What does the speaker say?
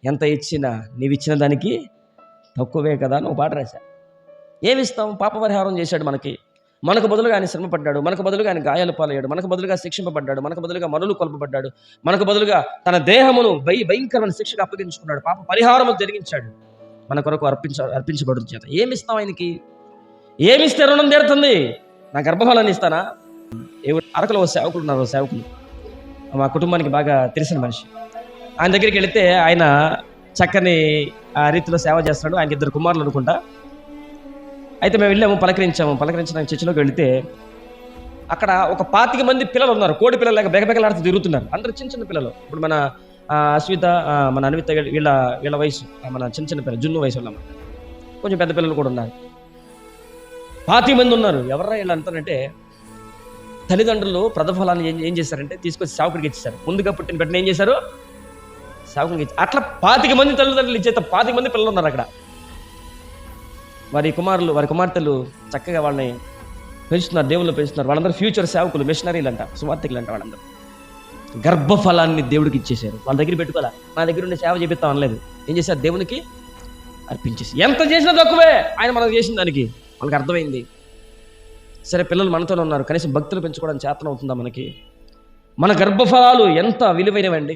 ఎంత ఇచ్చినా నీవిచ్చిన దానికి తక్కువే కదా అని ఒక పాట రాశా. ఏమిస్తాం? పాప పరిహారం చేశాడు మనకు బదులుగా ఆయన శ్రమపడ్డాడు, మనకు బదులుగా ఆయన గాయాలు పాలయ్యాడు, మనకు బదులుగా శిక్షింపబడ్డాడు, మనకు బదులుగా మనులు కొల్పబడ్డాడు, మనకు బదులుగా తన దేహమును భయంకరమైన శిక్షకు అప్పగించుకున్నాడు, పాప పరిహారము జరిగించాడు, మన కొరకు అర్పించబడు చేత. ఏమిస్తాం ఆయనకి? ఏమిస్తే రుణం తీరుతుంది? నా గర్భఫలాన్ని ఇస్తానా? అరకులో సేవకులు ఉన్నారు, సేవకులు మా కుటుంబానికి బాగా తెలిసిన మనిషి. ఆయన దగ్గరికి వెళితే ఆయన చక్కని ఆ రీతిలో సేవ చేస్తున్నాడు. ఆయనకి 2 కుమారులు అనుకుంటా. అయితే మేము వెళ్ళాము, పలకరించడానికి చర్చిలోకి వెళితే అక్కడ ఒక 25 మంది పిల్లలు ఉన్నారు. కోడి పిల్లలు బెగబెగలాడుతూ తిరుగుతున్నారు. అందరూ చిన్న పిల్లలు. ఇప్పుడు మన అశ్విత, మన అన్విత వీళ్ళ వయసు, మన చిన్న పిల్లలు, జున్ను వయసు వాళ్ళ కొంచెం పెద్ద పిల్లలు కూడా ఉన్నారు. 25 మంది ఉన్నారు. ఎవర్రా వీళ్ళు అంటారంటే, తల్లిదండ్రులు ప్రథఫలాన్ని ఏం చేశారంటే తీసుకొచ్చి సేవకుడికి ఇచ్చేశారు. ముందుగా పుట్టిన బిడ్డను ఏం చేశారు? సేవకుడికి ఇచ్చారు. అట్లా 25 మంది తల్లిదండ్రులు ఇచ్చేత 25 మంది పిల్లలు ఉన్నారు అక్కడ. వారి కుమార్తెలు చక్కగా వాళ్ళని పెంచుతున్నారు, దేవుళ్ళు పెంచుతున్నారు. వాళ్ళందరూ ఫ్యూచర్ సేవకులు, మిషనరీలు అంట, సువార్థికులు అంట. వాళ్ళందరూ గర్భఫలాన్ని దేవుడికి ఇచ్చేశారు. వాళ్ళ దగ్గర పెట్టుకోవాలా, నా దగ్గర ఉండి సేవ చేపిస్తాం అనలేదు. ఏం చేశారు? దేవునికి అర్పించేసి. ఎంత చేసినా తక్కువే ఆయన మనకు చేసిన దానికి. వాళ్ళకి అర్థమైంది. సరే, పిల్లలు మనతోనే ఉన్నారు, కనీసం భక్తులు పెంచుకోవడానికి చేతన అవుతుందా మనకి? మన గర్భఫలాలు ఎంత విలువైనవండి.